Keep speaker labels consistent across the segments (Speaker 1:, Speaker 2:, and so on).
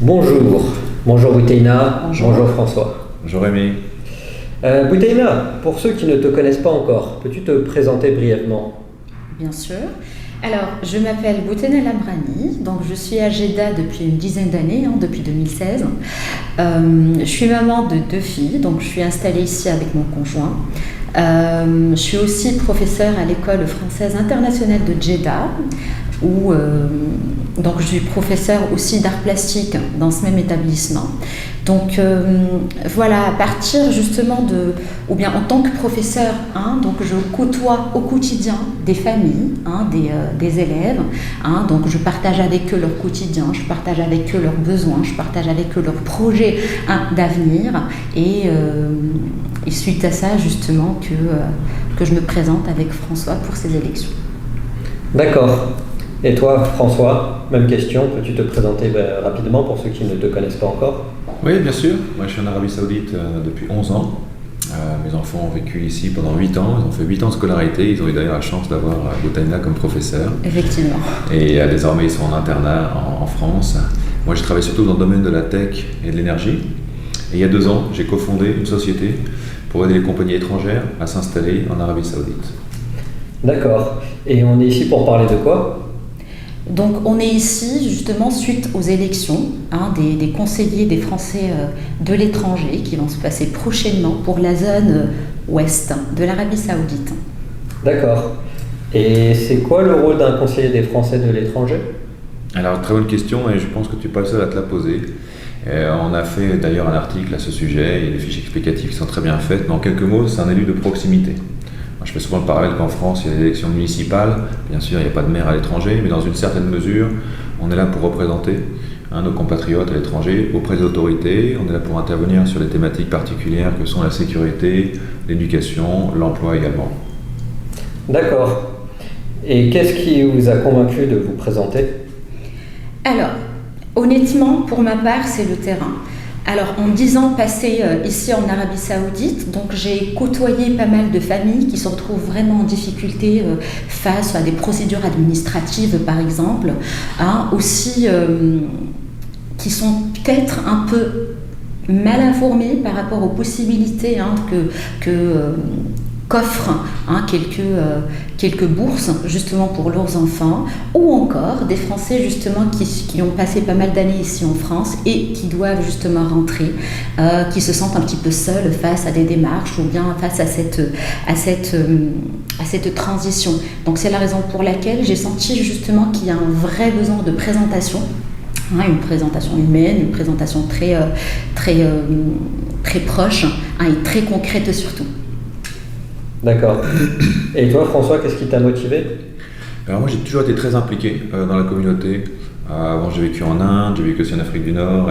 Speaker 1: Bonjour Bouthaina, bonjour François.
Speaker 2: Bonjour Rémi.
Speaker 1: Bouthaina, pour ceux qui ne te connaissent pas encore, peux-tu te présenter brièvement?
Speaker 3: Bien sûr. Alors, je m'appelle Bouthaina Lamrani, donc je suis à Jeddah depuis une dizaine d'années, depuis 2016. Je suis maman de 2 filles, donc je suis installée ici avec mon conjoint. Je suis aussi professeure à l'école française internationale de Jeddah, où donc je suis professeure aussi d'art plastique dans ce même établissement. Donc voilà, à partir justement ou bien en tant que professeur, donc je côtoie au quotidien des familles, des élèves, donc je partage avec eux leur quotidien, je partage avec eux leurs besoins, je partage avec eux leurs projets d'avenir, et suite à ça justement que je me présente avec François pour ces élections.
Speaker 1: D'accord. Et toi, François, même question, peux-tu te présenter rapidement pour ceux qui ne te connaissent pas encore?
Speaker 2: Oui, bien sûr. Moi, je suis en Arabie Saoudite depuis 11 ans. Mes enfants ont vécu ici pendant 8 ans. Ils ont fait 8 ans de scolarité. Ils ont eu d'ailleurs la chance d'avoir Bouthaina comme professeur.
Speaker 3: Effectivement.
Speaker 2: Et désormais, ils sont en internat en France. Moi, je travaille surtout dans le domaine de la tech et de l'énergie. Et il y a 2 ans, j'ai cofondé une société pour aider les compagnies étrangères à s'installer en Arabie Saoudite.
Speaker 1: D'accord. Et on est ici pour parler de quoi?
Speaker 3: Donc on est ici justement suite aux élections des conseillers des Français de l'étranger qui vont se passer prochainement pour la zone ouest de l'Arabie Saoudite.
Speaker 1: D'accord. Et c'est quoi le rôle d'un conseiller des Français de l'étranger?
Speaker 2: Alors, très bonne question, et je pense que tu n'es pas le seul à te la poser. On a fait d'ailleurs un article à ce sujet, et les fiches explicatives qui sont très bien faites, mais en quelques mots, c'est un élu de proximité. Je fais souvent le parallèle qu'en France, il y a des élections municipales. Bien sûr, il n'y a pas de maire à l'étranger, mais dans une certaine mesure, on est là pour représenter nos compatriotes à l'étranger auprès des autorités. On est là pour intervenir sur des thématiques particulières que sont la sécurité, l'éducation, l'emploi également.
Speaker 1: D'accord. Et qu'est-ce qui vous a convaincu de vous présenter?
Speaker 3: Alors, honnêtement, pour ma part, c'est le terrain. Alors, en 10 ans passés ici en Arabie Saoudite, donc j'ai côtoyé pas mal de familles qui se retrouvent vraiment en difficulté face à des procédures administratives, par exemple, aussi qui sont peut-être un peu mal informées par rapport aux possibilités qu'offrent quelques bourses justement pour leurs enfants, ou encore des Français justement qui ont passé pas mal d'années ici en France et qui doivent justement rentrer, qui se sentent un petit peu seuls face à des démarches ou bien face à cette transition. Donc c'est la raison pour laquelle j'ai senti justement qu'il y a un vrai besoin de présentation, une présentation humaine, une présentation très proche et très concrète surtout.
Speaker 1: D'accord. Et toi, François, qu'est-ce qui t'a motivé?
Speaker 2: Alors moi, j'ai toujours été très impliqué dans la communauté. Avant, j'ai vécu en Inde, j'ai vécu aussi en Afrique du Nord,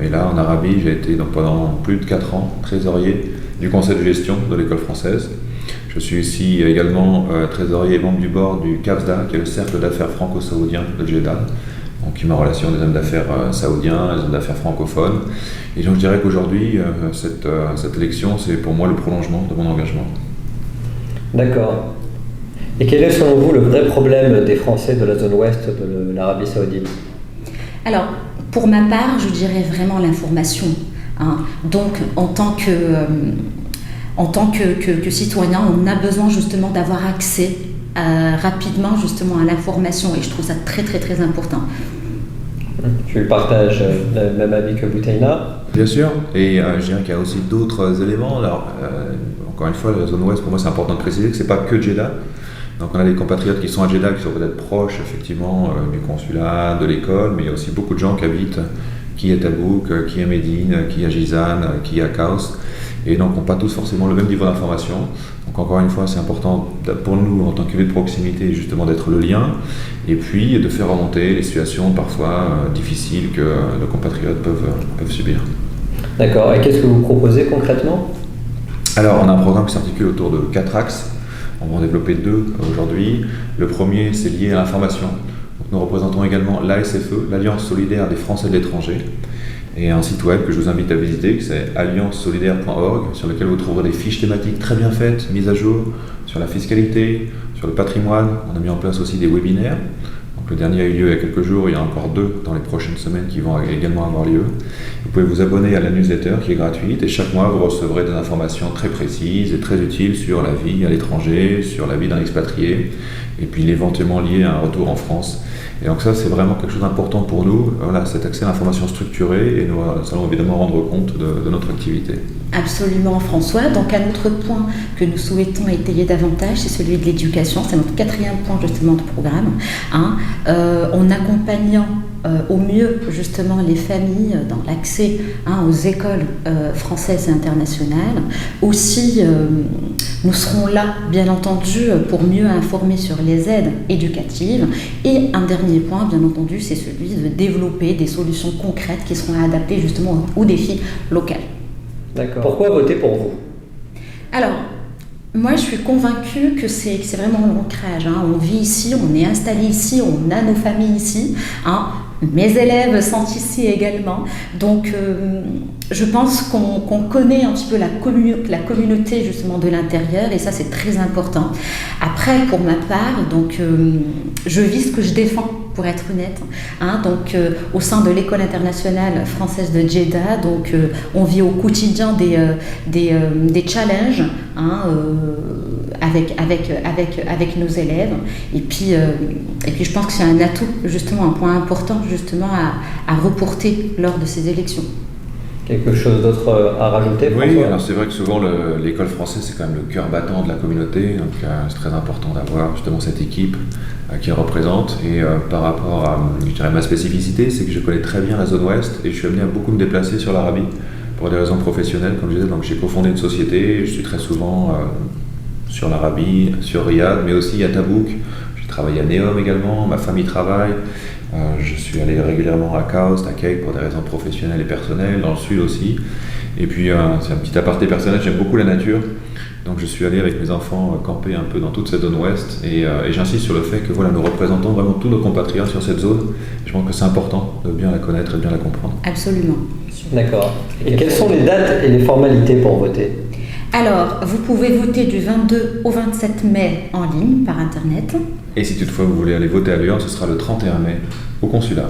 Speaker 2: et là, en Arabie, j'ai été pendant plus de 4 ans trésorier du conseil de gestion de l'école française. Je suis ici également trésorier et membre du board du CAFSDA, qui est le cercle d'affaires franco-saoudien de Jeddah, donc qui met en relation des hommes d'affaires saoudiens, des hommes d'affaires francophones. Et donc je dirais qu'aujourd'hui, cette élection, c'est pour moi le prolongement de mon engagement.
Speaker 1: D'accord. Et quel est selon vous le vrai problème des Français de la zone ouest de l'Arabie Saoudite?
Speaker 3: Alors, pour ma part, je dirais vraiment l'information. Donc, en tant que citoyen, on a besoin justement d'avoir accès rapidement justement à l'information, et je trouve ça très très très important.
Speaker 1: Tu partages le même avis que Bouthaina?
Speaker 2: Bien sûr, et je dirais qu'il y a aussi d'autres éléments. Alors, encore une fois, la zone ouest, pour moi, c'est important de préciser que ce n'est pas que Jeddah. Donc, on a des compatriotes qui sont à Jeddah, qui sont peut-être proches, effectivement, du consulat, de l'école, mais il y a aussi beaucoup de gens qui habitent, qui à Tabouk, qui à Médine, qui à Jizan, qui à Kaos, et donc n'ont pas tous forcément le même niveau d'information. Donc, encore une fois, c'est important pour nous, en tant qu'élus de proximité, justement, d'être le lien, et puis de faire remonter les situations parfois difficiles que nos compatriotes peuvent subir.
Speaker 1: D'accord. Et qu'est-ce que vous proposez concrètement?
Speaker 2: Alors, on a un programme qui s'articule autour de 4 axes. On va en développer 2 aujourd'hui. Le premier, c'est lié à l'information. Donc, nous représentons également l'ASFE, l'Alliance solidaire des Français de l'étranger, et un site web que je vous invite à visiter, c'est alliancesolidaire.org, sur lequel vous trouverez des fiches thématiques très bien faites, mises à jour sur la fiscalité, sur le patrimoine. On a mis en place aussi des webinaires. Donc le dernier a eu lieu il y a quelques jours, il y a encore 2 dans les prochaines semaines qui vont également avoir lieu. Vous pouvez vous abonner à la newsletter qui est gratuite et chaque mois vous recevrez des informations très précises et très utiles sur la vie à l'étranger, sur la vie d'un expatrié et puis éventuellement lié à un retour en France. Et donc ça, c'est vraiment quelque chose d'important pour nous, voilà, cet accès à l'information structurée, et nous allons évidemment rendre compte de notre activité.
Speaker 3: Absolument, François. Donc un autre point que nous souhaitons étayer davantage, c'est celui de l'éducation. C'est notre 4e point justement de programme. En accompagnant au mieux justement les familles dans l'accès aux écoles françaises et internationales. Aussi, nous serons là, bien entendu, pour mieux informer sur les aides éducatives. Et un dernier point, bien entendu, c'est celui de développer des solutions concrètes qui seront adaptées justement aux défis locaux.
Speaker 1: D'accord. Pourquoi voter pour vous?
Speaker 3: Alors, moi, je suis convaincue que c'est vraiment l'ancrage. On vit ici, on est installé ici, on a nos familles ici. Mes élèves sont ici également. Donc, je pense qu'on connaît un petit peu la communauté justement de l'intérieur et ça, c'est très important. Après, pour ma part, donc, je vis ce que je défends, pour être honnête. Donc, au sein de l'école internationale française de Jeddah, donc, on vit au quotidien des challenges avec nos élèves. Et puis, je pense que c'est un atout, justement, un point important, justement, à reporter lors de ces élections.
Speaker 1: Quelque chose d'autre à rajouter, François?
Speaker 2: Oui, alors c'est vrai que souvent l'école française c'est quand même le cœur battant de la communauté, donc c'est très important d'avoir justement cette équipe qui représente. Et par rapport à je dirais, ma spécificité, c'est que je connais très bien la zone ouest et je suis amené à beaucoup me déplacer sur l'Arabie pour des raisons professionnelles, comme je disais. Donc j'ai cofondé une société, je suis très souvent sur l'Arabie, sur Riyad, mais aussi à Tabouk. J'ai travaillé à Neom également, ma famille travaille. Je suis allé régulièrement à Kaost, à Cake pour des raisons professionnelles et personnelles, dans le sud aussi. Et puis, c'est un petit aparté personnel, j'aime beaucoup la nature. Donc, je suis allé avec mes enfants camper un peu dans toute cette zone ouest. Et j'insiste sur le fait que voilà, nous représentons vraiment tous nos compatriotes sur cette zone. Je pense que c'est important de bien la connaître et de bien la comprendre.
Speaker 3: Absolument.
Speaker 1: D'accord. Et quelles sont les dates et les formalités pour voter?
Speaker 3: Alors, vous pouvez voter du 22 au 27 mai en ligne par Internet.
Speaker 2: Et si toutefois vous voulez aller voter à Lyon, ce sera le 31 mai au consulat.